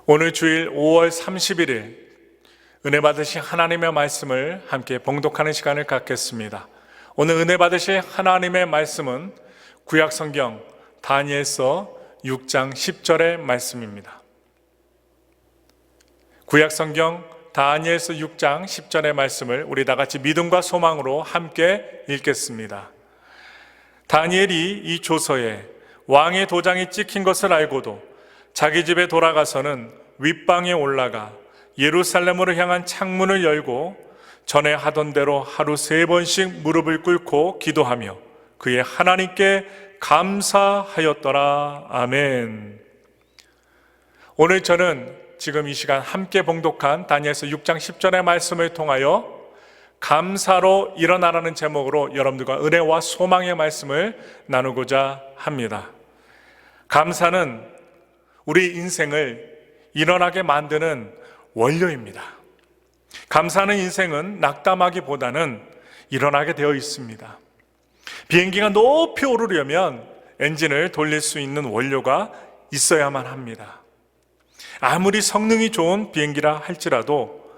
오늘 주일 5월 31일 은혜 받으신 하나님의 말씀을 함께 봉독하는 시간을 갖겠습니다. 오늘 은혜 받으신 하나님의 말씀은 구약성경 다니엘서 6장 10절의 말씀입니다. 구약성경 다니엘서 6장 10절의 말씀을 우리 다같이 믿음과 소망으로 함께 읽겠습니다. 다니엘이 이 조서에 왕의 도장이 찍힌 것을 알고도 자기 집에 돌아가서는 윗방에 올라가 예루살렘으로 향한 창문을 열고 전에 하던 대로 하루 3번씩 무릎을 꿇고 기도하며 그의 하나님께 감사하였더라. 아멘. 오늘 저는 지금 이 시간 함께 봉독한 다니엘서 6장 10절의 말씀을 통하여 감사로 일어나라는 제목으로 여러분들과 은혜와 소망의 말씀을 나누고자 합니다. 감사는 우리 인생을 일어나게 만드는 원료입니다. 감사하는 인생은 낙담하기보다는 일어나게 되어 있습니다. 비행기가 높이 오르려면 엔진을 돌릴 수 있는 원료가 있어야만 합니다. 아무리 성능이 좋은 비행기라 할지라도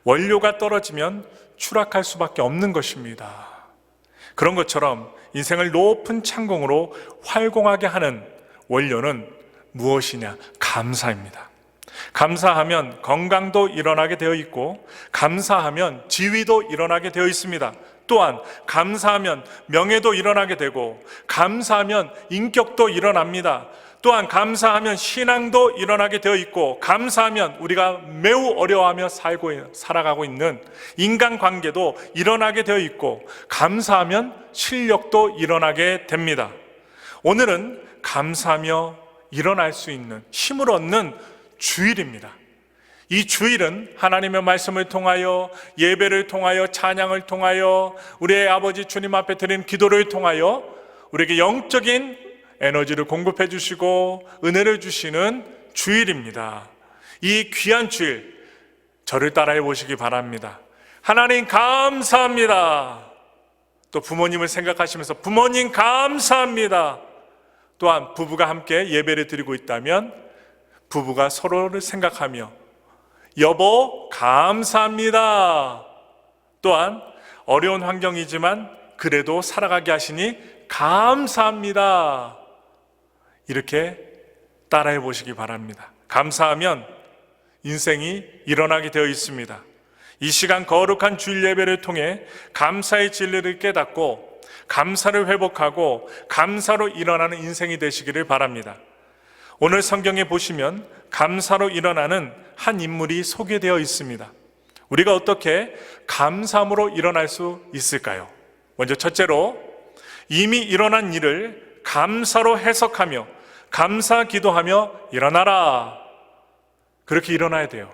원료가 떨어지면 추락할 수밖에 없는 것입니다. 그런 것처럼 인생을 높은 창공으로 활공하게 하는 원료는 무엇이냐? 감사입니다. 감사하면 건강도 일어나게 되어 있고, 감사하면 지위도 일어나게 되어 있습니다. 또한 감사하면 명예도 일어나게 되고, 감사하면 인격도 일어납니다. 또한 감사하면 신앙도 일어나게 되어 있고, 감사하면 우리가 매우 어려워하며 살아가고 있는 인간관계도 일어나게 되어 있고, 감사하면 실력도 일어나게 됩니다. 오늘은 감사하며 일어날 수 있는 힘을 얻는 주일입니다. 이 주일은 하나님의 말씀을 통하여, 예배를 통하여, 찬양을 통하여, 우리의 아버지 주님 앞에 드리는 기도를 통하여 우리에게 영적인 에너지를 공급해 주시고 은혜를 주시는 주일입니다. 이 귀한 주일, 저를 따라해 보시기 바랍니다. 하나님 감사합니다. 또 부모님을 생각하시면서 부모님 감사합니다. 또한 부부가 함께 예배를 드리고 있다면 부부가 서로를 생각하며 여보 감사합니다. 또한 어려운 환경이지만 그래도 살아가게 하시니 감사합니다. 이렇게 따라해 보시기 바랍니다. 감사하면 인생이 일어나게 되어 있습니다. 이 시간 거룩한 주일 예배를 통해 감사의 진리를 깨닫고 감사를 회복하고 감사로 일어나는 인생이 되시기를 바랍니다. 오늘 성경에 보시면 감사로 일어나는 한 인물이 소개되어 있습니다. 우리가 어떻게 감사함으로 일어날 수 있을까요? 먼저 첫째로 이미 일어난 일을 감사로 해석하며 감사 기도하며 일어나라. 그렇게 일어나야 돼요.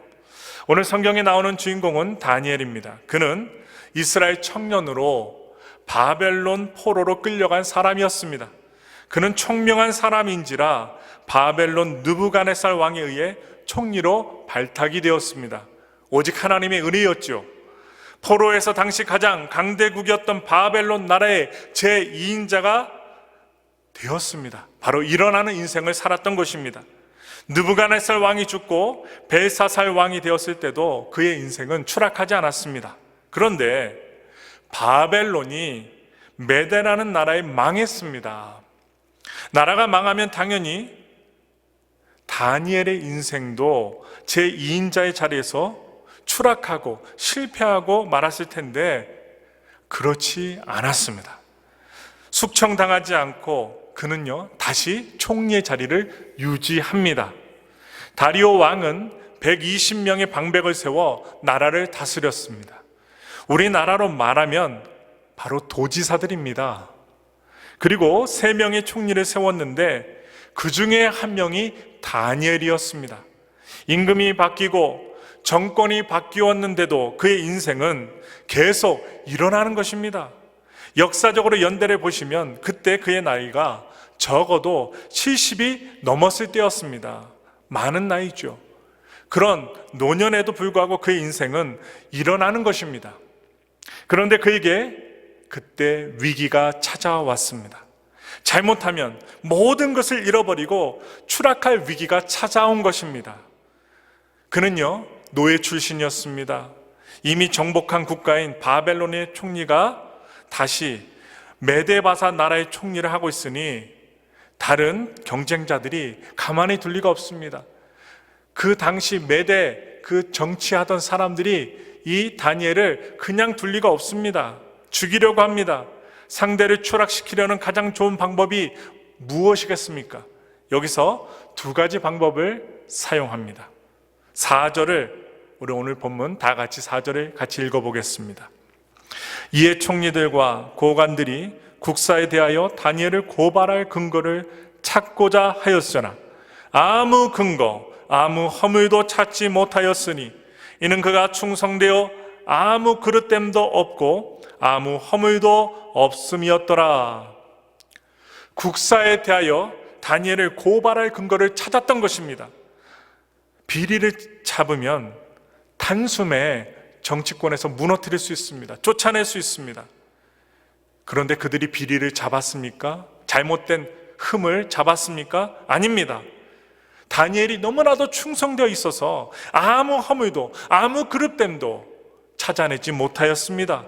오늘 성경에 나오는 주인공은 다니엘입니다. 그는 이스라엘 청년으로 바벨론 포로로 끌려간 사람이었습니다. 그는 총명한 사람인지라 바벨론 느부갓네살 왕에 의해 총리로 발탁이 되었습니다. 오직 하나님의 은혜였죠. 포로에서 당시 가장 강대국이었던 바벨론 나라의 제2인자가 되었습니다. 바로 일어나는 인생을 살았던 것입니다. 느부갓네살 왕이 죽고 벨사살 왕이 되었을 때도 그의 인생은 추락하지 않았습니다. 그런데 바벨론이 메대라는 나라에 망했습니다. 나라가 망하면 당연히 다니엘의 인생도 제2인자의 자리에서 추락하고 실패하고 말았을 텐데 그렇지 않았습니다. 숙청당하지 않고 그는요 다시 총리의 자리를 유지합니다. 다리오 왕은 120명의 방백을 세워 나라를 다스렸습니다. 우리나라로 말하면 바로 도지사들입니다. 그리고 3명의 총리를 세웠는데 그 중에 한 명이 다니엘이었습니다. 임금이 바뀌고 정권이 바뀌었는데도 그의 인생은 계속 일어나는 것입니다. 역사적으로 연대를 보시면 그때 그의 나이가 적어도 70이 넘었을 때였습니다. 많은 나이죠. 그런 노년에도 불구하고 그의 인생은 일어나는 것입니다. 그런데 그에게 그때 위기가 찾아왔습니다. 잘못하면 모든 것을 잃어버리고 추락할 위기가 찾아온 것입니다. 그는요, 노예 출신이었습니다. 이미 정복한 국가인 바벨론의 총리가 다시 메데바사 나라의 총리를 하고 있으니 다른 경쟁자들이 가만히 둘 리가 없습니다. 그 당시 메데 그 정치하던 사람들이 이 다니엘을 그냥 둘 리가 없습니다. 죽이려고 합니다. 상대를 추락시키려는 가장 좋은 방법이 무엇이겠습니까? 여기서 두 가지 방법을 사용합니다. 4절을 우리 오늘 본문 다 같이 4절을 같이 읽어보겠습니다. 이에 총리들과 고관들이 국사에 대하여 다니엘을 고발할 근거를 찾고자 하였으나 아무 근거, 아무 허물도 찾지 못하였으니 이는 그가 충성되어 아무 그릇됨도 없고 아무 허물도 없음이었더라. 국사에 대하여 다니엘을 고발할 근거를 찾았던 것입니다. 비리를 잡으면 단숨에 정치권에서 무너뜨릴 수 있습니다. 쫓아낼 수 있습니다. 그런데 그들이 비리를 잡았습니까? 잘못된 흠을 잡았습니까? 아닙니다. 다니엘이 너무나도 충성되어 있어서 아무 허물도 아무 그릇됨도 찾아내지 못하였습니다.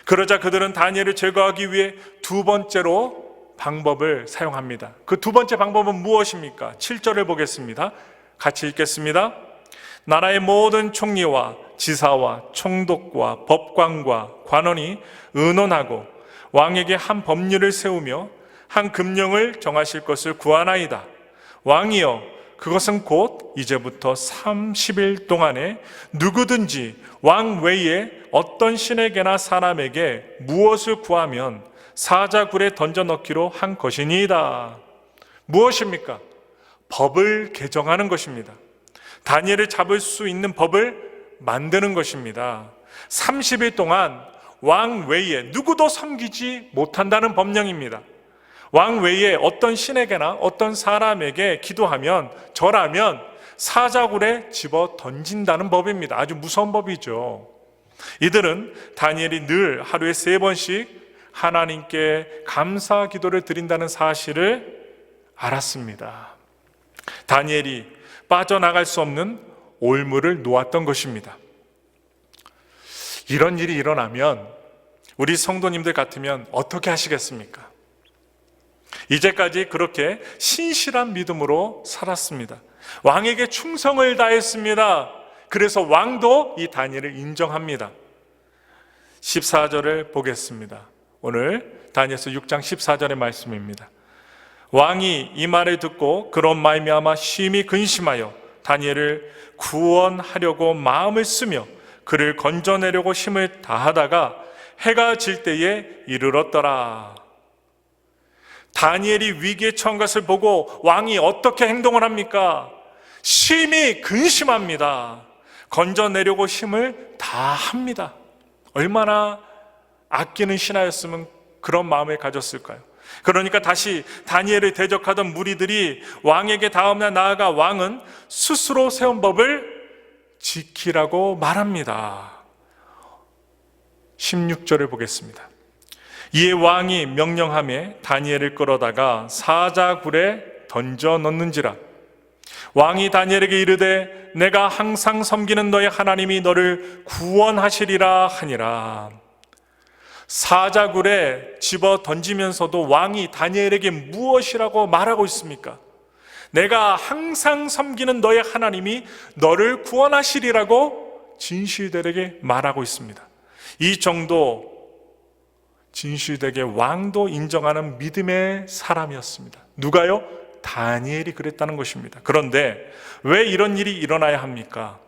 그러자 그들은 다니엘을 제거하기 위해 두 번째로 방법을 사용합니다. 그 두 번째 방법은 무엇입니까? 7절을 보겠습니다. 같이 읽겠습니다. 나라의 모든 총리와 지사와 총독과 법관과 관원이 의논하고 왕에게 한 법률을 세우며 한 금령을 정하실 것을 구하나이다. 왕이여, 그것은 곧 이제부터 30일 동안에 누구든지 왕 외에 어떤 신에게나 사람에게 무엇을 구하면 사자굴에 던져넣기로 한 것이니이다. 무엇입니까? 법을 개정하는 것입니다. 다니엘을 잡을 수 있는 법을 만드는 것입니다. 30일 동안 왕 외에 누구도 섬기지 못한다는 법령입니다. 왕 외에 어떤 신에게나 어떤 사람에게 기도하면, 절하면 사자굴에 집어 던진다는 법입니다. 아주 무서운 법이죠. 이들은 다니엘이 늘 하루에 3번씩 하나님께 감사 기도를 드린다는 사실을 알았습니다. 다니엘이 빠져나갈 수 없는 올무를 놓았던 것입니다. 이런 일이 일어나면 우리 성도님들 같으면 어떻게 하시겠습니까? 이제까지 그렇게 신실한 믿음으로 살았습니다. 왕에게 충성을 다했습니다. 그래서 왕도 이 다니엘을 인정합니다. 14절을 보겠습니다. 오늘 다니엘서 6장 14절의 말씀입니다. 왕이 이 말을 듣고 그런 말미암아 심히 근심하여 다니엘을 구원하려고 마음을 쓰며 그를 건져내려고 힘을 다하다가 해가 질 때에 이르렀더라. 다니엘이 위기에 처한 것을 보고 왕이 어떻게 행동을 합니까? 심히 근심합니다. 건져내려고 힘을 다합니다. 얼마나 아끼는 신하였으면 그런 마음을 가졌을까요? 그러니까 다시 다니엘을 대적하던 무리들이 왕에게 다음날 나아가 왕은 스스로 세운 법을 지키라고 말합니다. 16절을 보겠습니다. 이에 왕이 명령하며 다니엘을 끌어다가 사자굴에 던져 넣는지라. 왕이 다니엘에게 이르되 내가 항상 섬기는 너의 하나님이 너를 구원하시리라 하니라. 사자굴에 집어 던지면서도 왕이 다니엘에게 무엇이라고 말하고 있습니까? 내가 항상 섬기는 너의 하나님이 너를 구원하시리라고 진실되게 말하고 있습니다. 이 정도 진실되게 왕도 인정하는 믿음의 사람이었습니다. 누가요? 다니엘이 그랬다는 것입니다. 그런데 왜 이런 일이 일어나야 합니까?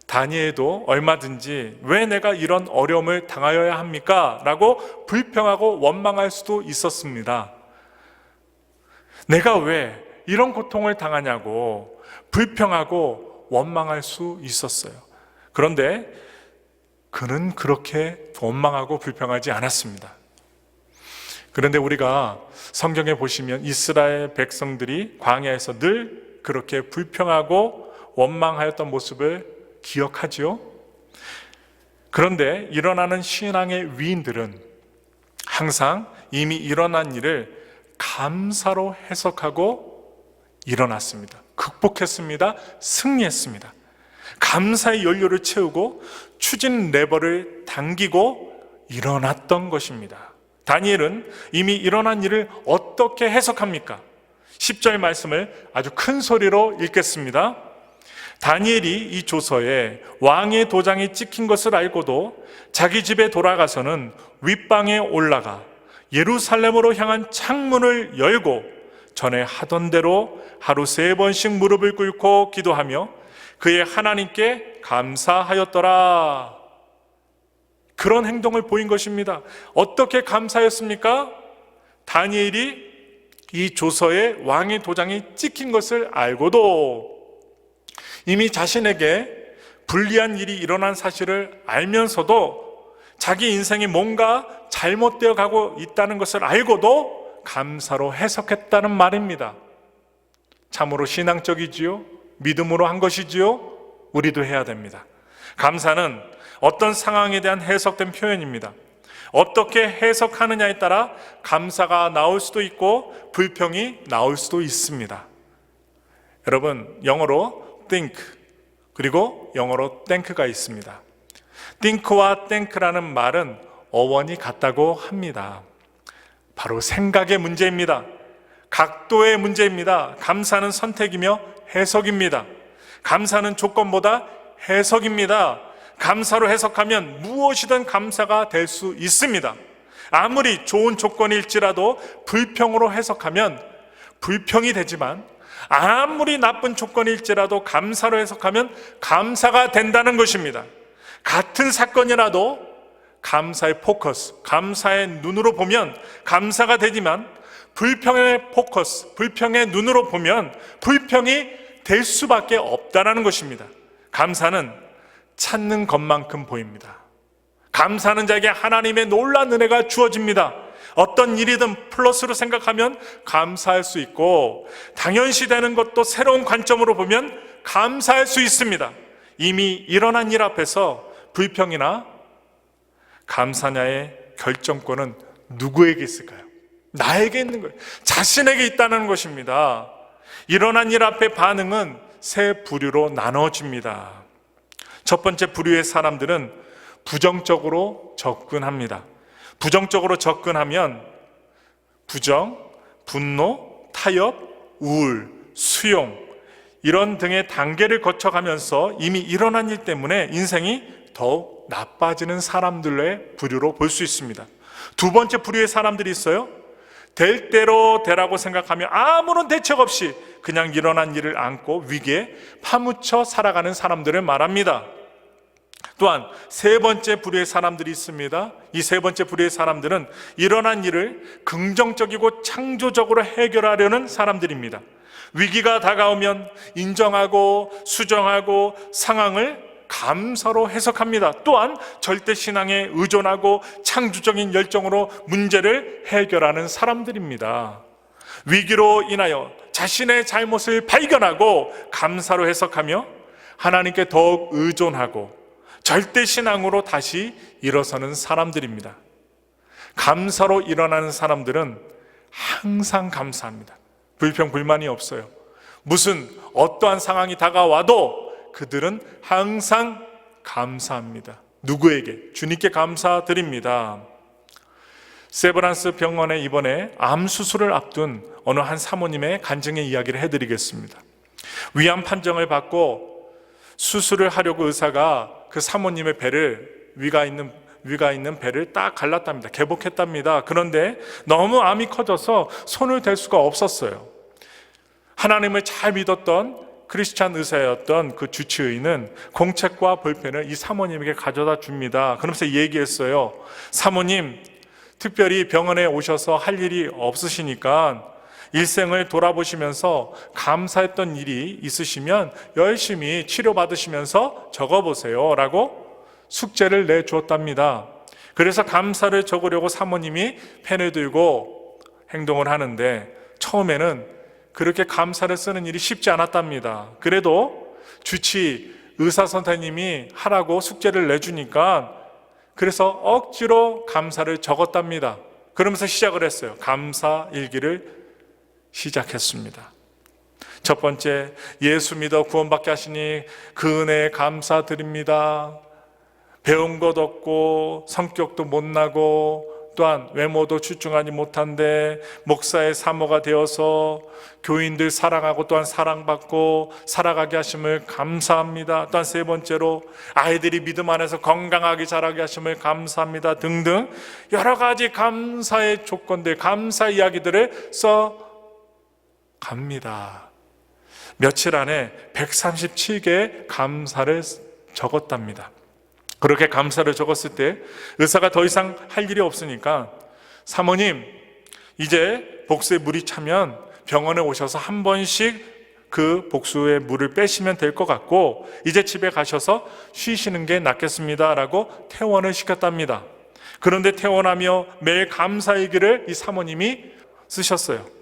다니엘도 얼마든지 왜 내가 이런 어려움을 당하여야 합니까? 라고 불평하고 원망할 수도 있었습니다. 내가 왜 이런 고통을 당하냐고 불평하고 원망할 수 있었어요. 그런데 그는 그렇게 원망하고 불평하지 않았습니다. 그런데 우리가 성경에 보시면 이스라엘 백성들이 광야에서 늘 그렇게 불평하고 원망하였던 모습을 기억하죠. 그런데 일어나는 신앙의 위인들은 항상 이미 일어난 일을 감사로 해석하고 일어났습니다. 그 극복했습니다. 승리했습니다. 감사의 연료를 채우고 추진 레버를 당기고 일어났던 것입니다. 다니엘은 이미 일어난 일을 어떻게 해석합니까? 10절 말씀을 아주 큰 소리로 읽겠습니다. 다니엘이 이 조서에 왕의 도장이 찍힌 것을 알고도 자기 집에 돌아가서는 윗방에 올라가 예루살렘으로 향한 창문을 열고 전에 하던 대로 하루 3번씩 무릎을 꿇고 기도하며 그의 하나님께 감사하였더라. 그런 행동을 보인 것입니다. 어떻게 감사했습니까? 다니엘이 이 조서에 왕의 도장이 찍힌 것을 알고도 이미 자신에게 불리한 일이 일어난 사실을 알면서도 자기 인생이 뭔가 잘못되어 가고 있다는 것을 알고도 감사로 해석했다는 말입니다. 참으로 신앙적이지요? 믿음으로 한 것이지요? 우리도 해야 됩니다. 감사는 어떤 상황에 대한 해석된 표현입니다. 어떻게 해석하느냐에 따라 감사가 나올 수도 있고 불평이 나올 수도 있습니다. 여러분, 영어로 think 그리고 영어로 thank가 있습니다. think와 thank라는 말은 어원이 같다고 합니다. 바로 생각의 문제입니다. 각도의 문제입니다. 감사는 선택이며 해석입니다. 감사는 조건보다 해석입니다. 감사로 해석하면 무엇이든 감사가 될 수 있습니다. 아무리 좋은 조건일지라도 불평으로 해석하면 불평이 되지만 아무리 나쁜 조건일지라도 감사로 해석하면 감사가 된다는 것입니다. 같은 사건이라도 감사의 포커스, 감사의 눈으로 보면 감사가 되지만 불평의 포커스, 불평의 눈으로 보면 불평이 될 수밖에 없다는 것입니다. 감사는 찾는 것만큼 보입니다. 감사하는 자에게 하나님의 놀라운 은혜가 주어집니다. 어떤 일이든 플러스로 생각하면 감사할 수 있고 당연시 되는 것도 새로운 관점으로 보면 감사할 수 있습니다. 이미 일어난 일 앞에서 불평이나 감사냐의 결정권은 누구에게 있을까요? 나에게 있는 거예요. 자신에게 있다는 것입니다. 일어난 일 앞에 반응은 세 부류로 나눠집니다. 첫 번째 부류의 사람들은 부정적으로 접근합니다. 부정적으로 접근하면 부정, 분노, 타협, 우울, 수용 이런 등의 단계를 거쳐가면서 이미 일어난 일 때문에 인생이 더욱 나빠지는 사람들의 부류로 볼 수 있습니다. 두 번째 부류의 사람들이 있어요. 될 대로 되라고 생각하며 아무런 대책 없이 그냥 일어난 일을 안고 위기에 파묻혀 살아가는 사람들을 말합니다. 또한 세 번째 부류의 사람들이 있습니다. 이 세 번째 부류의 사람들은 일어난 일을 긍정적이고 창조적으로 해결하려는 사람들입니다. 위기가 다가오면 인정하고 수정하고 상황을 감사로 해석합니다. 또한 절대신앙에 의존하고 창조적인 열정으로 문제를 해결하는 사람들입니다. 위기로 인하여 자신의 잘못을 발견하고 감사로 해석하며 하나님께 더욱 의존하고 절대신앙으로 다시 일어서는 사람들입니다. 감사로 일어나는 사람들은 항상 감사합니다. 불평, 불만이 없어요. 무슨 어떠한 상황이 다가와도 그들은 항상 감사합니다. 누구에게? 주님께 감사드립니다. 세브란스 병원에 이번에 암 수술을 앞둔 어느 한 사모님의 간증의 이야기를 해드리겠습니다. 위암 판정을 받고 수술을 하려고 의사가 그 사모님의 배를 위가 있는 배를 딱 갈랐답니다. 개복했답니다. 그런데 너무 암이 커져서 손을 댈 수가 없었어요. 하나님을 잘 믿었던 크리스찬 의사였던 그 주치의는 공책과 볼펜을 이 사모님에게 가져다 줍니다. 그러면서 얘기했어요. 사모님, 특별히 병원에 오셔서 할 일이 없으시니까 일생을 돌아보시면서 감사했던 일이 있으시면 열심히 치료받으시면서 적어보세요 라고 숙제를 내주었답니다. 그래서 감사를 적으려고 사모님이 펜을 들고 행동을 하는데 처음에는 그렇게 감사를 쓰는 일이 쉽지 않았답니다. 그래도 주치 의사 선생님이 하라고 숙제를 내주니까 그래서 억지로 감사를 적었답니다. 그러면서 시작을 했어요. 감사 일기를 시작했습니다. 첫 번째, 예수 믿어 구원받게 하시니 그 은혜에 감사드립니다. 배운 것 없고 성격도 못나고 또한 외모도 출중하지 못한데 목사의 사모가 되어서 교인들 사랑하고 또한 사랑받고 살아가게 하심을 감사합니다. 또한 세 번째로 아이들이 믿음 안에서 건강하게 자라게 하심을 감사합니다. 등등 여러 가지 감사의 조건들, 감사 이야기들을 써 갑니다. 며칠 안에 137개의 감사를 적었답니다. 그렇게 감사를 적었을 때 의사가 더 이상 할 일이 없으니까 사모님, 이제 복수에 물이 차면 병원에 오셔서 한 번씩 그 복수의 물을 빼시면 될 것 같고 이제 집에 가셔서 쉬시는 게 낫겠습니다 라고 퇴원을 시켰답니다. 그런데 퇴원하며 매일 감사일기를 이 사모님이 쓰셨어요.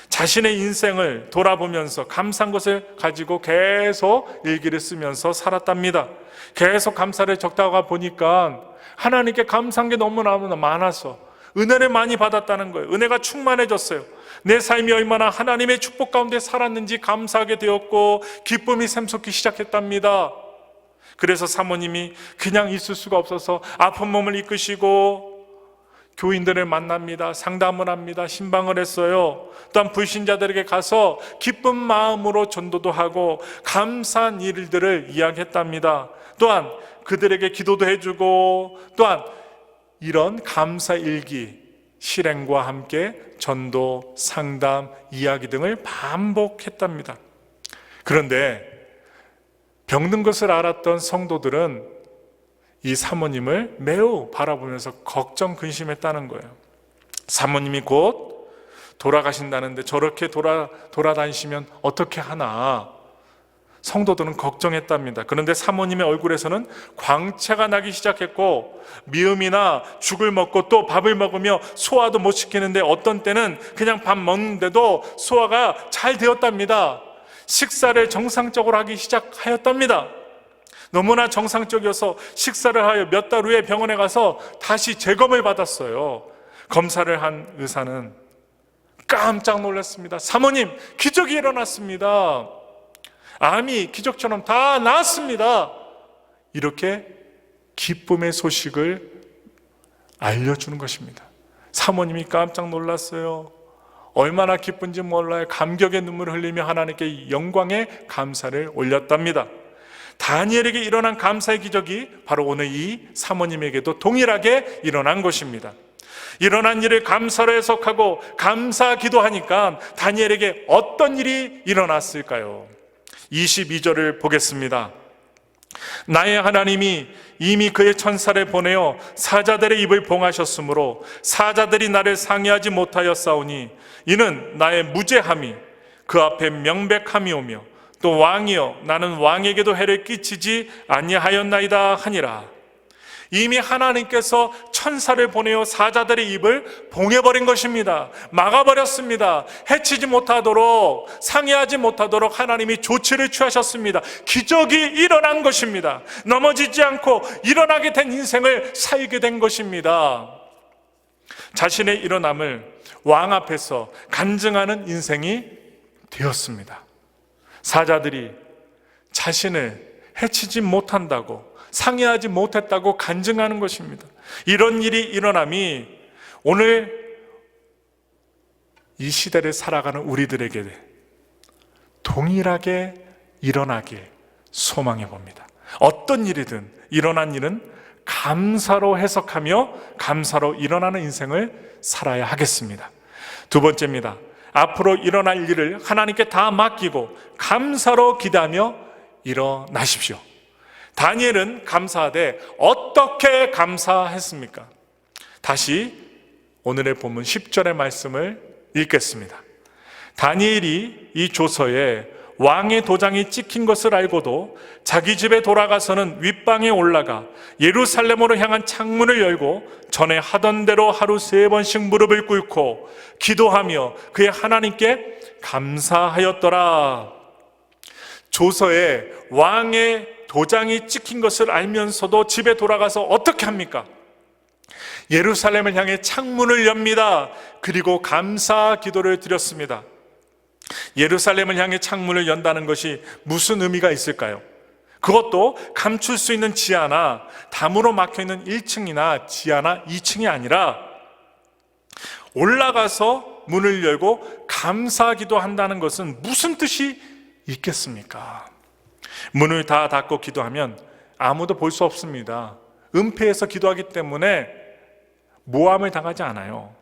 자신의 인생을 돌아보면서 감사한 것을 가지고 계속 일기를 쓰면서 살았답니다. 계속 감사를 적다가 보니까 하나님께 감사한 게 너무나 많아서 은혜를 많이 받았다는 거예요. 은혜가 충만해졌어요. 내 삶이 얼마나 하나님의 축복 가운데 살았는지 감사하게 되었고 기쁨이 샘솟기 시작했답니다. 그래서 사모님이 그냥 있을 수가 없어서 아픈 몸을 이끄시고 교인들을 만납니다. 상담을 합니다. 신방을 했어요. 또한 불신자들에게 가서 기쁜 마음으로 전도도 하고 감사한 일들을 이야기했답니다. 또한 그들에게 기도도 해주고 또한 이런 감사일기 실행과 함께 전도, 상담, 이야기 등을 반복했답니다. 그런데 병든 것을 알았던 성도들은 이 사모님을 매우 바라보면서 걱정, 근심했다는 거예요. 사모님이 곧 돌아가신다는데 저렇게 돌아다니시면 어떻게 하나 성도들은 걱정했답니다. 그런데 사모님의 얼굴에서는 광채가 나기 시작했고 미음이나 죽을 먹고 또 밥을 먹으며 소화도 못 시키는데 어떤 때는 그냥 밥 먹는데도 소화가 잘 되었답니다. 식사를 정상적으로 하기 시작하였답니다. 너무나 정상적이어서 식사를 하여 몇 달 후에 병원에 가서 다시 재검을 받았어요. 검사를 한 의사는 깜짝 놀랐습니다. 사모님, 기적이 일어났습니다. 암이 기적처럼 다 나았습니다. 이렇게 기쁨의 소식을 알려주는 것입니다. 사모님이 깜짝 놀랐어요. 얼마나 기쁜지 몰라요. 감격의 눈물을 흘리며 하나님께 영광의 감사를 올렸답니다. 다니엘에게 일어난 감사의 기적이 바로 오늘 이 사모님에게도 동일하게 일어난 것입니다. 일어난 일을 감사로 해석하고 감사 기도하니까 다니엘에게 어떤 일이 일어났을까요? 22절을 보겠습니다. 나의 하나님이 이미 그의 천사를 보내어 사자들의 입을 봉하셨으므로 사자들이 나를 상해하지 못하였사오니 이는 나의 무죄함이 그 앞에 명백함이오며 또 왕이여 나는 왕에게도 해를 끼치지 아니하였나이다 하니라. 이미 하나님께서 천사를 보내어 사자들의 입을 봉해버린 것입니다. 막아버렸습니다. 해치지 못하도록, 상해하지 못하도록 하나님이 조치를 취하셨습니다. 기적이 일어난 것입니다. 넘어지지 않고 일어나게 된 인생을 살게 된 것입니다. 자신의 일어남을 왕 앞에서 간증하는 인생이 되었습니다. 사자들이 자신을 해치지 못한다고, 상해하지 못했다고 간증하는 것입니다. 이런 일이 일어남이 오늘 이 시대를 살아가는 우리들에게 동일하게 일어나길 소망해 봅니다. 어떤 일이든 일어난 일은 감사로 해석하며 감사로 일어나는 인생을 살아야 하겠습니다. 두 번째입니다. 앞으로 일어날 일을 하나님께 다 맡기고 감사로 기대하며 일어나십시오. 다니엘은 감사하되 어떻게 감사했습니까? 다시 오늘의 본문 10절의 말씀을 읽겠습니다. 다니엘이 이 조서에 왕의 도장이 찍힌 것을 알고도 자기 집에 돌아가서는 윗방에 올라가 예루살렘으로 향한 창문을 열고 전에 하던 대로 하루 3번씩 무릎을 꿇고 기도하며 그의 하나님께 감사하였더라. 조서에 왕의 도장이 찍힌 것을 알면서도 집에 돌아가서 어떻게 합니까? 예루살렘을 향해 창문을 엽니다. 그리고 감사 기도를 드렸습니다. 예루살렘을 향해 창문을 연다는 것이 무슨 의미가 있을까요? 그것도 감출 수 있는 지하나 담으로 막혀있는 1층이나 지하나 2층이 아니라 올라가서 문을 열고 감사기도 한다는 것은 무슨 뜻이 있겠습니까? 문을 다 닫고 기도하면 아무도 볼 수 없습니다. 은폐해서 기도하기 때문에 모함을 당하지 않아요.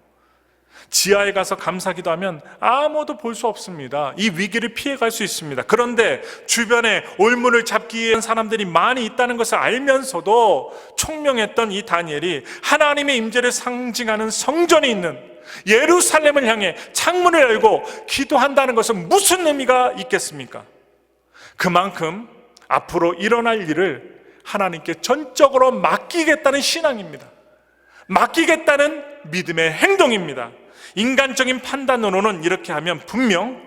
지하에 가서 감사기도하면 아무도 볼 수 없습니다. 이 위기를 피해갈 수 있습니다. 그런데 주변에 올문을 잡기 위한 사람들이 많이 있다는 것을 알면서도 총명했던 이 다니엘이 하나님의 임재를 상징하는 성전이 있는 예루살렘을 향해 창문을 열고 기도한다는 것은 무슨 의미가 있겠습니까? 그만큼 앞으로 일어날 일을 하나님께 전적으로 맡기겠다는 신앙입니다. 맡기겠다는 믿음의 행동입니다. 인간적인 판단으로는 이렇게 하면 분명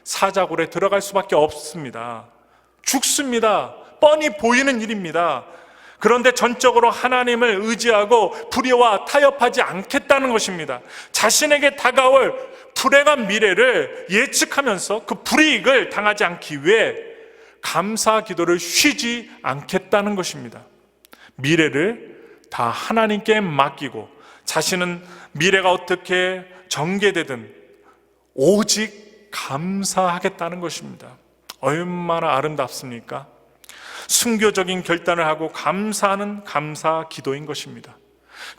사자굴에 들어갈 수밖에 없습니다. 죽습니다. 뻔히 보이는 일입니다. 그런데 전적으로 하나님을 의지하고 불의와 타협하지 않겠다는 것입니다. 자신에게 다가올 불행한 미래를 예측하면서 그 불이익을 당하지 않기 위해 감사 기도를 쉬지 않겠다는 것입니다. 미래를 다 하나님께 맡기고 자신은 미래가 어떻게 전개되든 오직 감사하겠다는 것입니다. 얼마나 아름답습니까? 순교적인 결단을 하고 감사하는 감사 기도인 것입니다.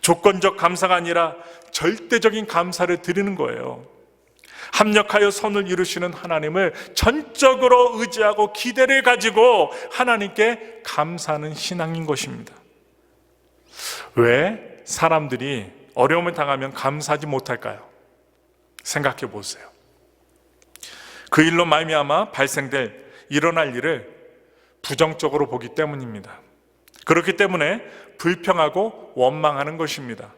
조건적 감사가 아니라 절대적인 감사를 드리는 거예요. 합력하여 선을 이루시는 하나님을 전적으로 의지하고 기대를 가지고 하나님께 감사하는 신앙인 것입니다. 왜 사람들이 어려움을 당하면 감사하지 못할까요? 생각해 보세요. 그 일로 말미암아 발생될 일어날 일을 부정적으로 보기 때문입니다. 그렇기 때문에 불평하고 원망하는 것입니다.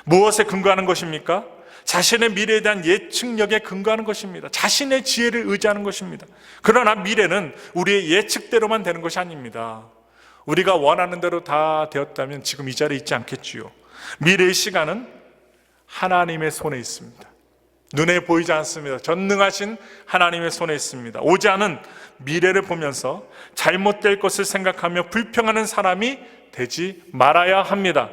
무엇에 근거하는 것입니까? 자신의 미래에 대한 예측력에 근거하는 것입니다. 자신의 지혜를 의지하는 것입니다. 그러나 미래는 우리의 예측대로만 되는 것이 아닙니다. 우리가 원하는 대로 다 되었다면 지금 이 자리에 있지 않겠지요. 미래의 시간은 하나님의 손에 있습니다. 눈에 보이지 않습니다. 전능하신 하나님의 손에 있습니다. 오지 않은 미래를 보면서 잘못될 것을 생각하며 불평하는 사람이 되지 말아야 합니다.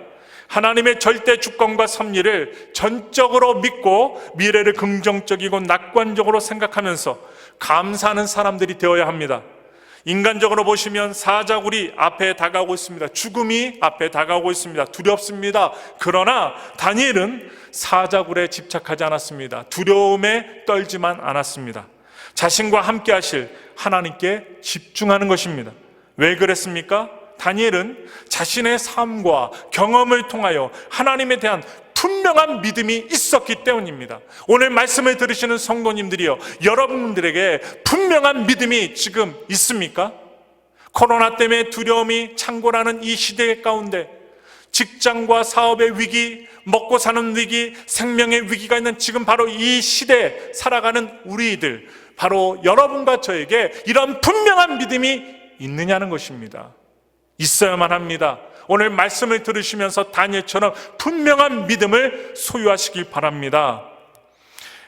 하나님의 절대 주권과 섭리를 전적으로 믿고 미래를 긍정적이고 낙관적으로 생각하면서 감사하는 사람들이 되어야 합니다. 인간적으로 보시면 사자굴이 앞에 다가오고 있습니다. 죽음이 앞에 다가오고 있습니다. 두렵습니다. 그러나 다니엘은 사자굴에 집착하지 않았습니다. 두려움에 떨지만 않았습니다. 자신과 함께 하실 하나님께 집중하는 것입니다. 왜 그랬습니까? 다니엘은 자신의 삶과 경험을 통하여 하나님에 대한 분명한 믿음이 있었기 때문입니다. 오늘 말씀을 들으시는 성도님들이요, 여러분들에게 분명한 믿음이 지금 있습니까? 코로나 때문에 두려움이 창궐하는 이 시대 가운데 직장과 사업의 위기, 먹고 사는 위기, 생명의 위기가 있는 지금 바로 이 시대에 살아가는 우리들, 바로 여러분과 저에게 이런 분명한 믿음이 있느냐는 것입니다. 있어야만 합니다. 오늘 말씀을 들으시면서 다니엘처럼 분명한 믿음을 소유하시길 바랍니다.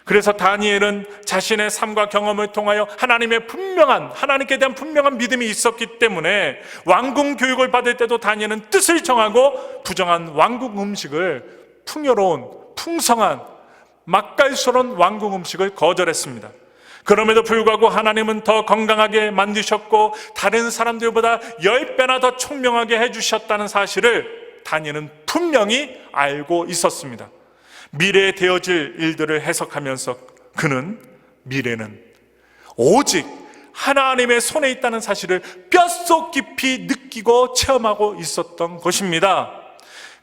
그래서 다니엘은 자신의 삶과 경험을 통하여 하나님께 대한 분명한 믿음이 있었기 때문에 왕궁 교육을 받을 때도 다니엘은 뜻을 정하고 부정한 왕궁 음식을 풍요로운, 풍성한, 맛깔스러운 왕궁 음식을 거절했습니다. 그럼에도 불구하고 하나님은 더 건강하게 만드셨고 다른 사람들보다 10배나 더 총명하게 해주셨다는 사실을 다니엘은 분명히 알고 있었습니다. 미래에 되어질 일들을 해석하면서 그는 미래는 오직 하나님의 손에 있다는 사실을 뼛속 깊이 느끼고 체험하고 있었던 것입니다.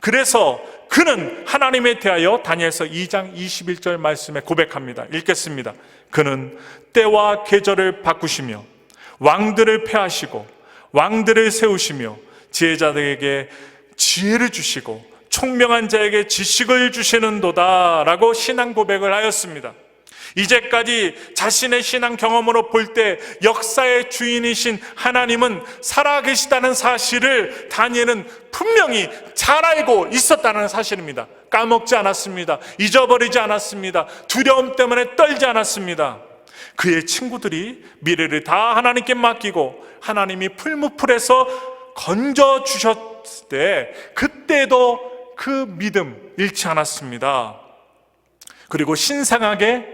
그래서 그는 하나님에 대하여 다니엘서 2장 21절 말씀에 고백합니다. 읽겠습니다. 그는 때와 계절을 바꾸시며 왕들을 폐하시고 왕들을 세우시며 지혜자들에게 지혜를 주시고 총명한 자에게 지식을 주시는도다 라고 신앙 고백을 하였습니다. 이제까지 자신의 신앙 경험으로 볼 때 역사의 주인이신 하나님은 살아계시다는 사실을 다니엘은 분명히 잘 알고 있었다는 사실입니다. 까먹지 않았습니다. 잊어버리지 않았습니다. 두려움 때문에 떨지 않았습니다. 그의 친구들이 미래를 다 하나님께 맡기고 하나님이 풀무풀에서 건져주셨을 때 그때도 그 믿음 잃지 않았습니다. 그리고 신상에게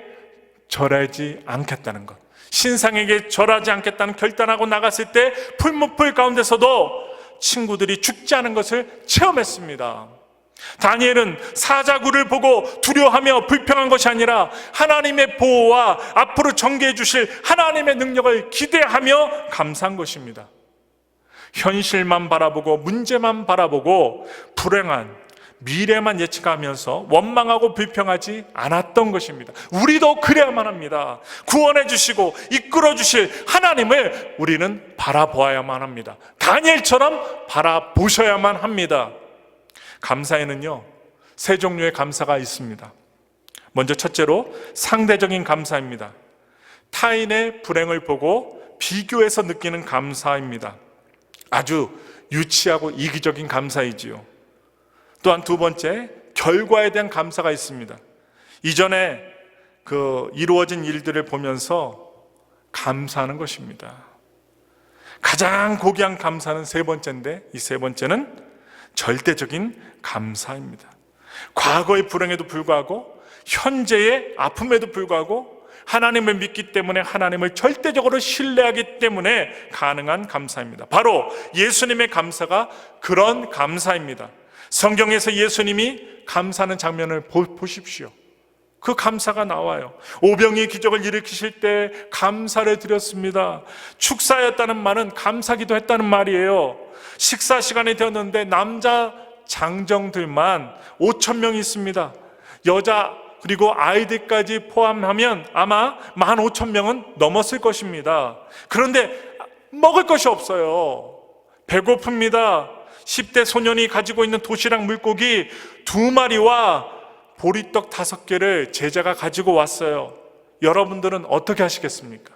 절하지 않겠다는 것, 신상에게 절하지 않겠다는 결단하고 나갔을 때 풀무풀 가운데서도 친구들이 죽지 않은 것을 체험했습니다. 다니엘은 사자굴을 보고 두려워하며 불평한 것이 아니라 하나님의 보호와 앞으로 전개해 주실 하나님의 능력을 기대하며 감사한 것입니다. 현실만 바라보고 문제만 바라보고 불행한 미래만 예측하면서 원망하고 불평하지 않았던 것입니다. 우리도 그래야만 합니다. 구원해 주시고 이끌어 주실 하나님을 우리는 바라보아야만 합니다. 다니엘처럼 바라보셔야만 합니다. 감사에는요, 세 종류의 감사가 있습니다. 먼저 첫째로 상대적인 감사입니다. 타인의 불행을 보고 비교해서 느끼는 감사입니다. 아주 유치하고 이기적인 감사이지요. 또한 두 번째, 결과에 대한 감사가 있습니다. 이전에 이루어진 일들을 보면서 감사하는 것입니다. 가장 고귀한 감사는 세 번째인데, 이 세 번째는 절대적인 감사입니다. 과거의 불행에도 불구하고 현재의 아픔에도 불구하고 하나님을 믿기 때문에, 하나님을 절대적으로 신뢰하기 때문에 가능한 감사입니다. 바로 예수님의 감사가 그런 감사입니다. 성경에서 예수님이 감사하는 장면을 보십시오. 그 감사가 나와요. 오병이의 기적을 일으키실 때 감사를 드렸습니다. 축사였다는 말은 감사기도 했다는 말이에요. 식사 시간이 되었는데 남자 장정들만 5,000명이 있습니다. 여자 그리고 아이들까지 포함하면 아마 15,000명은 넘었을 것입니다. 그런데 먹을 것이 없어요. 배고픕니다. 10대 소년이 가지고 있는 도시락 물고기 2마리와 보리떡 5개를 제자가 가지고 왔어요. 여러분들은 어떻게 하시겠습니까?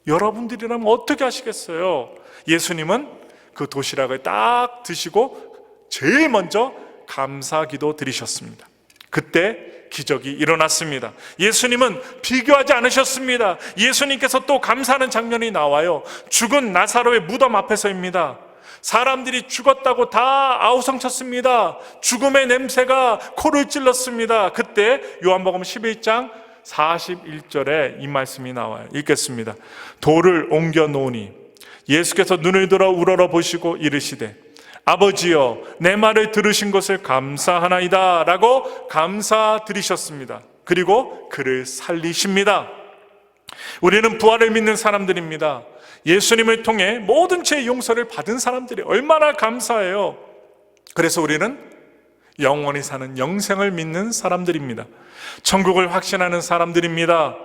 여러분들이라면 어떻게 하시겠어요? 예수님은 그 도시락을 딱 드시고 제일 먼저 감사기도 드리셨습니다. 그때 기적이 일어났습니다. 예수님은 비교하지 않으셨습니다. 예수님께서 또 감사하는 장면이 나와요. 죽은 나사로의 무덤 앞에서입니다. 사람들이 죽었다고 다 아우성쳤습니다. 죽음의 냄새가 코를 찔렀습니다. 그때 요한복음 11장 41절에 이 말씀이 나와요. 읽겠습니다. 돌을 옮겨 놓으니 예수께서 눈을 들어 우러러 보시고 이르시되 아버지여 내 말을 들으신 것을 감사하나이다 라고 감사드리셨습니다. 그리고 그를 살리십니다. 우리는 부활을 믿는 사람들입니다. 예수님을 통해 모든 죄의 용서를 받은 사람들이 얼마나 감사해요. 그래서 우리는 영원히 사는 영생을 믿는 사람들입니다. 천국을 확신하는 사람들입니다.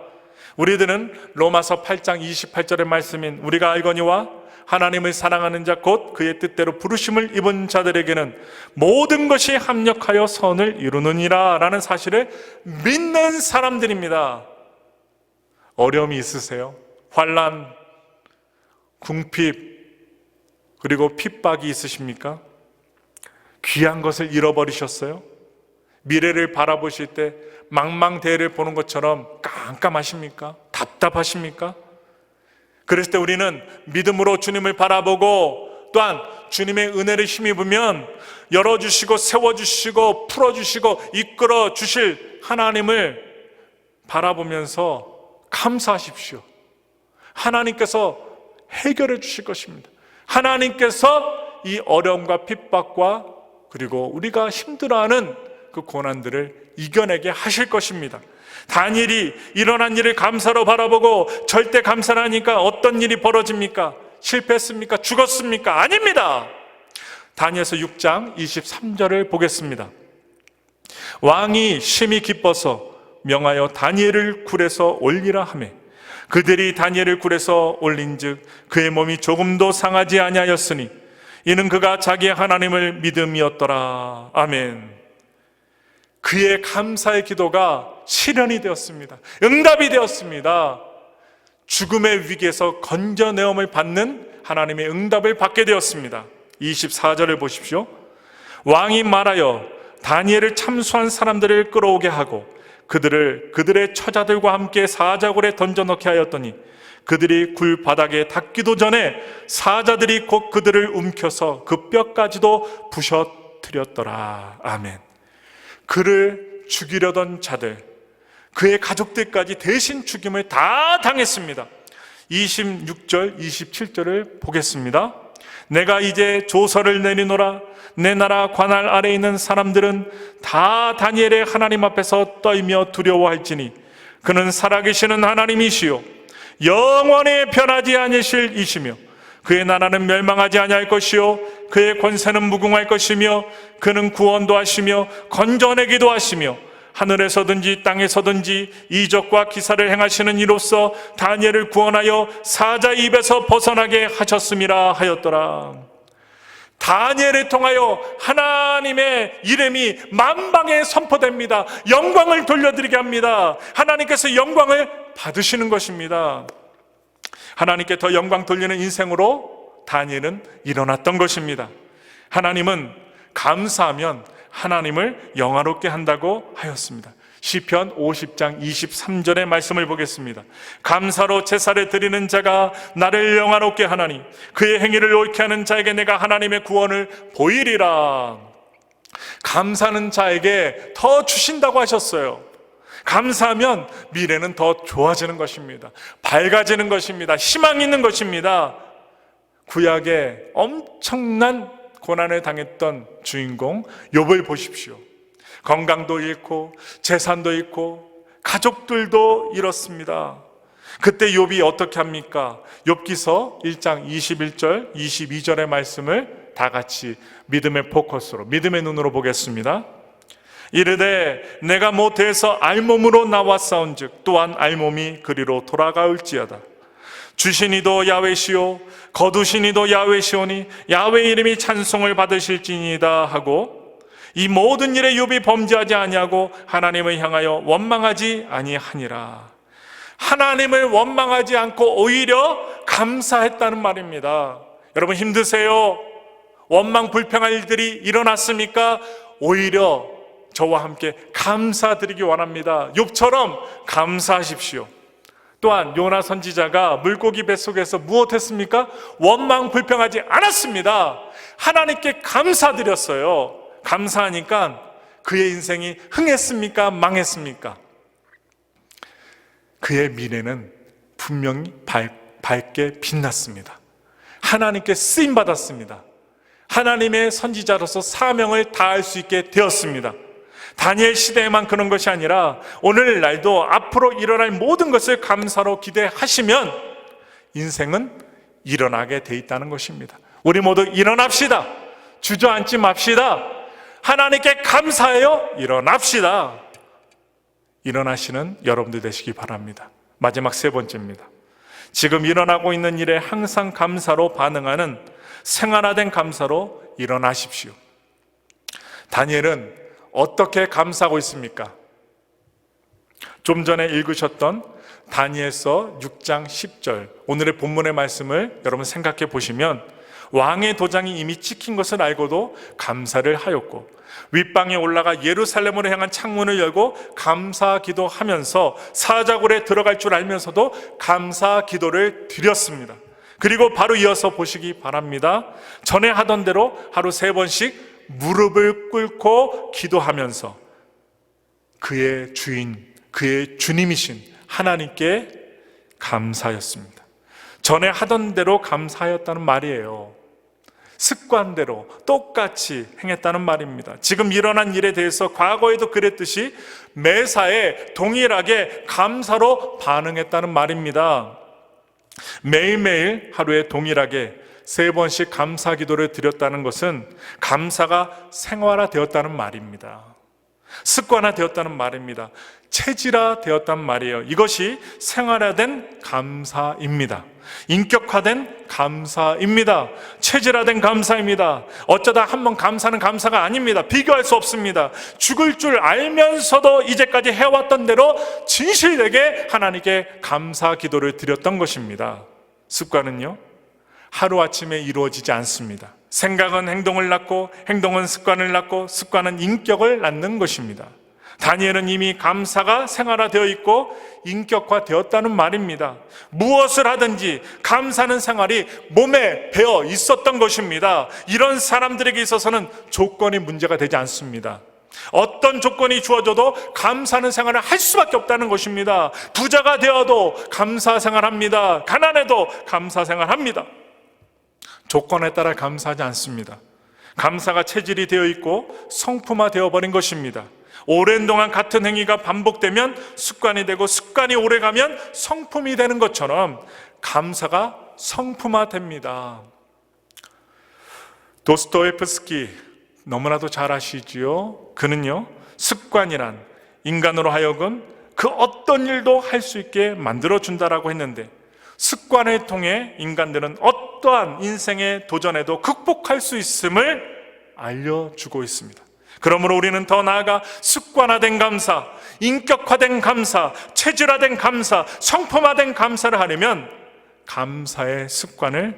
우리들은 로마서 8장 28절의 말씀인 우리가 알거니와 하나님을 사랑하는 자 곧 그의 뜻대로 부르심을 입은 자들에게는 모든 것이 합력하여 선을 이루느니라 라는 사실을 믿는 사람들입니다. 어려움이 있으세요? 환난, 궁핍, 그리고 핍박이 있으십니까? 귀한 것을 잃어버리셨어요? 미래를 바라보실 때 망망대해를 보는 것처럼 깜깜하십니까? 답답하십니까? 그랬을 때 우리는 믿음으로 주님을 바라보고 또한 주님의 은혜를 힘입으면 열어주시고 세워주시고 풀어주시고 이끌어 주실 하나님을 바라보면서 감사하십시오. 하나님께서 해결해 주실 것입니다. 하나님께서 이 어려움과 핍박과 그리고 우리가 힘들어하는 그 고난들을 이겨내게 하실 것입니다. 다니엘이 일어난 일을 감사로 바라보고 절대 감사를 하니까 어떤 일이 벌어집니까? 실패했습니까? 죽었습니까? 아닙니다. 다니엘서 6장 23절을 보겠습니다. 왕이 심히 기뻐서 명하여 다니엘을 굴에서 올리라 하매 그들이 다니엘을 굴에서 올린즉 그의 몸이 조금도 상하지 아니하였으니 이는 그가 자기의 하나님을 믿음이었더라. 아멘. 그의 감사의 기도가 실현이 되었습니다. 응답이 되었습니다. 죽음의 위기에서 건져내음을 받는 하나님의 응답을 받게 되었습니다. 24절을 보십시오. 왕이 말하여 다니엘을 참수한 사람들을 끌어오게 하고 그들을 그들의 처자들과 함께 사자굴에 던져넣게 하였더니 그들이 굴 바닥에 닿기도 전에 사자들이 곧 그들을 움켜서 그 뼈까지도 부셔뜨렸더라. 아멘. 그를 죽이려던 자들, 그의 가족들까지 대신 죽임을 다 당했습니다. 26절, 27절을 보겠습니다. 내가 이제 조서를 내리노라. 내 나라 관할 아래에 있는 사람들은 다 다니엘의 하나님 앞에서 떨며 두려워할지니 그는 살아계시는 하나님이시요 영원히 변하지 아니실 이시며 그의 나라는 멸망하지 아니할 것이요 그의 권세는 무궁할 것이며 그는 구원도 하시며 건져내기도 하시며 하늘에서든지 땅에서든지 이적과 기사를 행하시는 이로써 다니엘을 구원하여 사자 입에서 벗어나게 하셨음이라 하였더라. 다니엘을 통하여 하나님의 이름이 만방에 선포됩니다. 영광을 돌려드리게 합니다. 하나님께서 영광을 받으시는 것입니다. 하나님께 더 영광 돌리는 인생으로 다니엘은 일어났던 것입니다. 하나님은 감사하면 하나님을 영화롭게 한다고 하였습니다. 시편 50장 23절의 말씀을 보겠습니다. 감사로 제사를 드리는 자가 나를 영화롭게 하나니 그의 행위를 옳게 하는 자에게 내가 하나님의 구원을 보이리라. 감사하는 자에게 더 주신다고 하셨어요. 감사하면 미래는 더 좋아지는 것입니다. 밝아지는 것입니다. 희망 있는 것입니다. 구약에 엄청난 고난을 당했던 주인공 욥을 보십시오. 건강도 잃고 재산도 잃고 가족들도 잃었습니다. 그때 욥이 어떻게 합니까? 욥기서 1장 21절 22절의 말씀을 다 같이 믿음의 포커스로, 믿음의 눈으로 보겠습니다. 이르되 내가 모태에서 알몸으로 나왔사온즉 또한 알몸이 그리로 돌아가올지어다. 주신 이도 야훼시오 거두신 이도 야훼시오니 야훼 이름이 찬송을 받으실지니이다 하고 이 모든 일에 욥이 범죄하지 아니하고 하나님을 향하여 원망하지 아니하니라. 하나님을 원망하지 않고 오히려 감사했다는 말입니다. 여러분 힘드세요? 원망 불평할 일들이 일어났습니까? 오히려 저와 함께 감사드리기 원합니다. 욥처럼 감사하십시오. 또한 요나 선지자가 물고기 뱃속에서 무엇했습니까? 원망 불평하지 않았습니다. 하나님께 감사드렸어요. 감사하니까 그의 인생이 흥했습니까? 망했습니까? 그의 미래는 분명히 밝게 빛났습니다. 하나님께 쓰임받았습니다. 하나님의 선지자로서 사명을 다할 수 있게 되었습니다. 다니엘 시대에만 그런 것이 아니라 오늘날도 앞으로 일어날 모든 것을 감사로 기대하시면 인생은 일어나게 돼 있다는 것입니다. 우리 모두 일어납시다. 주저앉지 맙시다. 하나님께 감사해요. 일어납시다. 일어나시는 여러분들 되시기 바랍니다. 마지막 세 번째입니다. 지금 일어나고 있는 일에 항상 감사로 반응하는 생활화된 감사로 일어나십시오. 다니엘은 어떻게 감사하고 있습니까? 좀 전에 읽으셨던 다니엘서 6장 10절 오늘의 본문의 말씀을 여러분 생각해 보시면 왕의 도장이 이미 찍힌 것을 알고도 감사를 하였고 윗방에 올라가 예루살렘으로 향한 창문을 열고 감사 기도하면서 사자굴에 들어갈 줄 알면서도 감사 기도를 드렸습니다. 그리고 바로 이어서 보시기 바랍니다. 전에 하던 대로 하루 3번씩 무릎을 꿇고 기도하면서 그의 주인, 그의 주님이신 하나님께 감사였습니다. 전에 하던 대로 감사하였다는 말이에요. 습관대로 똑같이 행했다는 말입니다. 지금 일어난 일에 대해서 과거에도 그랬듯이 매사에 동일하게 감사로 반응했다는 말입니다. 매일매일 하루에 동일하게 3번씩 감사 기도를 드렸다는 것은 감사가 생활화되었다는 말입니다. 습관화되었다는 말입니다. 체질화되었단 말이에요. 이것이 생활화된 감사입니다. 인격화된 감사입니다. 체질화된 감사입니다. 어쩌다 한번 감사는 감사가 아닙니다. 비교할 수 없습니다. 죽을 줄 알면서도 이제까지 해왔던 대로 진실되게 하나님께 감사 기도를 드렸던 것입니다. 습관은요, 하루아침에 이루어지지 않습니다. 생각은 행동을 낳고 행동은 습관을 낳고 습관은 인격을 낳는 것입니다. 다니엘은 이미 감사가 생활화되어 있고 인격화되었다는 말입니다. 무엇을 하든지 감사하는 생활이 몸에 배어 있었던 것입니다. 이런 사람들에게 있어서는 조건이 문제가 되지 않습니다. 어떤 조건이 주어져도 감사하는 생활을 할 수밖에 없다는 것입니다. 부자가 되어도 감사 생활합니다. 가난해도 감사 생활합니다. 조건에 따라 감사하지 않습니다. 감사가 체질이 되어 있고 성품화 되어버린 것입니다. 오랜 동안 같은 행위가 반복되면 습관이 되고 습관이 오래가면 성품이 되는 것처럼 감사가 성품화됩니다. 도스토옙스키 너무나도 잘 아시지요? 그는요, 습관이란 인간으로 하여금 그 어떤 일도 할 수 있게 만들어준다라고 했는데, 습관을 통해 인간들은 어떠한 인생의 도전에도 극복할 수 있음을 알려주고 있습니다. 그러므로 우리는 더 나아가 습관화된 감사, 인격화된 감사, 체질화된 감사, 성품화된 감사를 하려면 감사의 습관을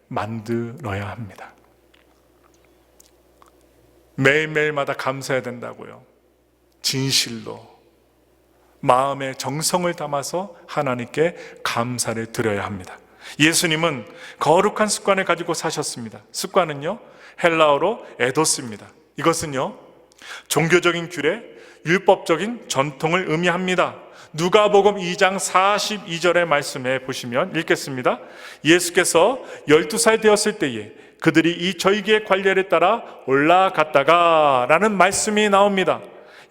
만들어야 합니다. 매일매일마다 감사해야 된다고요. 진실로 마음의 정성을 담아서 하나님께 감사를 드려야 합니다. 예수님은 거룩한 습관을 가지고 사셨습니다. 습관은요, 헬라어로 에도스입니다. 이것은요, 종교적인 규례, 율법적인 전통을 의미합니다. 누가복음 2장 42절의 말씀에 보시면 읽겠습니다. 예수께서 12살 되었을 때에 그들이 이 절기의 관례를 따라 올라갔다가 라는 말씀이 나옵니다.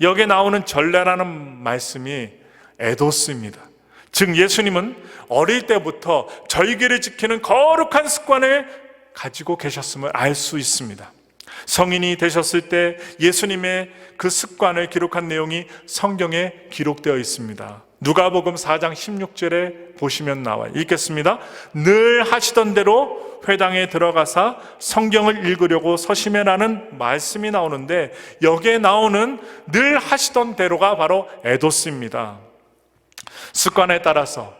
여기에 나오는 전례라는 말씀이 에도스입니다. 즉 예수님은 어릴 때부터 절기를 지키는 거룩한 습관을 가지고 계셨음을 알 수 있습니다. 성인이 되셨을 때 예수님의 그 습관을 기록한 내용이 성경에 기록되어 있습니다. 누가복음 4장 16절에 보시면 나와요. 읽겠습니다. 늘 하시던 대로 회당에 들어가사 성경을 읽으려고 서심해라는 말씀이 나오는데, 여기에 나오는 늘 하시던 대로가 바로 에도스입니다. 습관에 따라서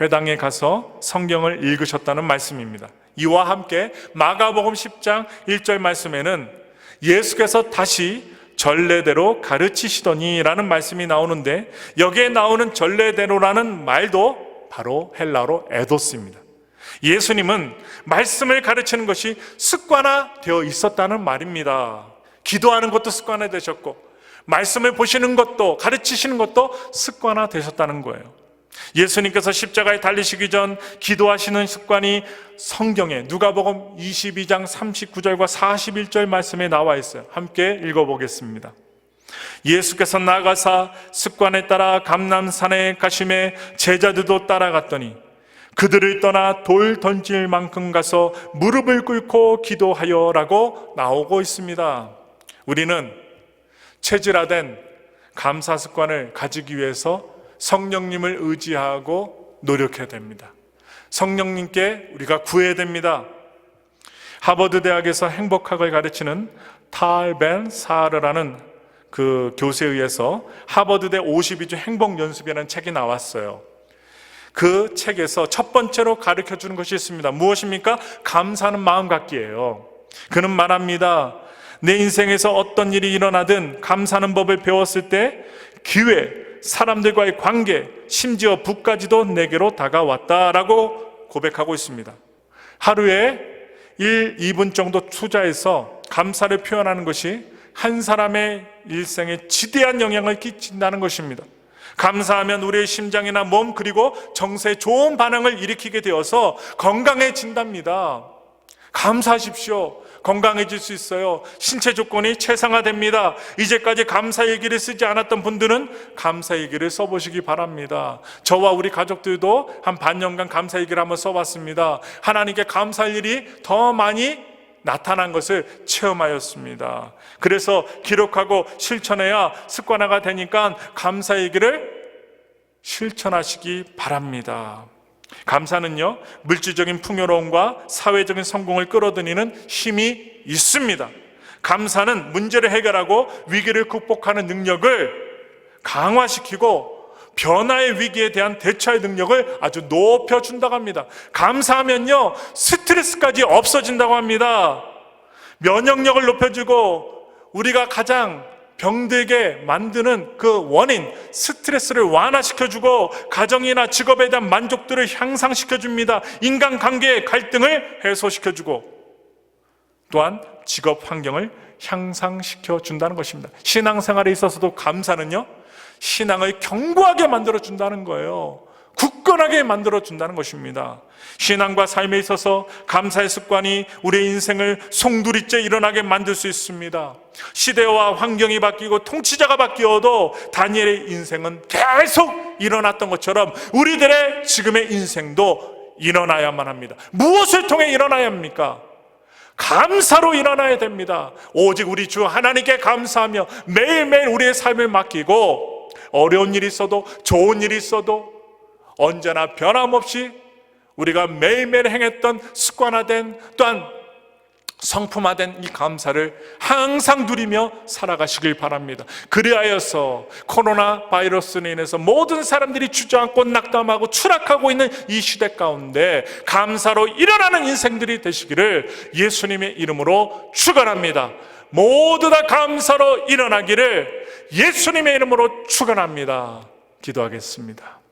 회당에 가서 성경을 읽으셨다는 말씀입니다. 이와 함께 마가복음 10장 1절 말씀에는 예수께서 다시 전례대로 가르치시더니 라는 말씀이 나오는데, 여기에 나오는 전례대로라는 말도 바로 헬라어로 에도스입니다. 예수님은 말씀을 가르치는 것이 습관화되어 있었다는 말입니다. 기도하는 것도 습관화되셨고, 말씀을 보시는 것도 가르치시는 것도 습관화되셨다는 거예요. 예수님께서 십자가에 달리시기 전 기도하시는 습관이 성경에 누가복음 22장 39절과 41절 말씀에 나와 있어요. 함께 읽어보겠습니다. 예수께서 나가사 습관에 따라 감람산에 가심에 제자들도 따라갔더니 그들을 떠나 돌 던질 만큼 가서 무릎을 꿇고 기도하여 라고 나오고 있습니다. 우리는 체질화된 감사 습관을 가지기 위해서 성령님을 의지하고 노력해야 됩니다. 성령님께 우리가 구해야 됩니다. 하버드 대학에서 행복학을 가르치는 탈 벤 사르라는 그 교수에 의해서 하버드대 52주 행복 연습이라는 책이 나왔어요. 그 책에서 첫 번째로 가르쳐 주는 것이 있습니다. 무엇입니까? 감사하는 마음 갖기예요. 그는 말합니다. 내 인생에서 어떤 일이 일어나든 감사하는 법을 배웠을 때 기회, 사람들과의 관계, 심지어 붓까지도 내게로 다가왔다라고 고백하고 있습니다. 하루에 1, 2분 정도 투자해서 감사를 표현하는 것이 한 사람의 일생에 지대한 영향을 끼친다는 것입니다. 감사하면 우리의 심장이나 몸 그리고 정서에 좋은 반응을 일으키게 되어서 건강해진답니다. 감사하십시오. 건강해질 수 있어요. 신체 조건이 최상화됩니다. 이제까지 감사일기를 쓰지 않았던 분들은 감사일기를 써보시기 바랍니다. 저와 우리 가족들도 한 반년간 감사일기를 한번 써봤습니다. 하나님께 감사할 일이 더 많이 나타난 것을 체험하였습니다. 그래서 기록하고 실천해야 습관화가 되니까 감사일기를 실천하시기 바랍니다. 감사는요, 물질적인 풍요로움과 사회적인 성공을 끌어들이는 힘이 있습니다. 감사는 문제를 해결하고 위기를 극복하는 능력을 강화시키고 변화의 위기에 대한 대처의 능력을 아주 높여준다고 합니다. 감사하면요, 스트레스까지 없어진다고 합니다. 면역력을 높여주고 우리가 가장 병들게 만드는 그 원인, 스트레스를 완화시켜주고 가정이나 직업에 대한 만족도를 향상시켜줍니다. 인간관계의 갈등을 해소시켜주고 또한 직업 환경을 향상시켜준다는 것입니다. 신앙생활에 있어서도 감사는요, 신앙을 견고하게 만들어준다는 거예요. 굳건하게 만들어준다는 것입니다. 신앙과 삶에 있어서 감사의 습관이 우리의 인생을 송두리째 일어나게 만들 수 있습니다. 시대와 환경이 바뀌고 통치자가 바뀌어도 다니엘의 인생은 계속 일어났던 것처럼 우리들의 지금의 인생도 일어나야만 합니다. 무엇을 통해 일어나야 합니까? 감사로 일어나야 됩니다. 오직 우리 주 하나님께 감사하며 매일매일 우리의 삶을 맡기고 어려운 일이 있어도 좋은 일이 있어도 언제나 변함없이 우리가 매일매일 행했던 습관화된 또한 성품화된 이 감사를 항상 누리며 살아가시길 바랍니다. 그리하여서 코로나 바이러스로 인해서 모든 사람들이 주저앉고 낙담하고 추락하고 있는 이 시대 가운데 감사로 일어나는 인생들이 되시기를 예수님의 이름으로 축원합니다. 모두 다 감사로 일어나기를 예수님의 이름으로 축원합니다. 기도하겠습니다.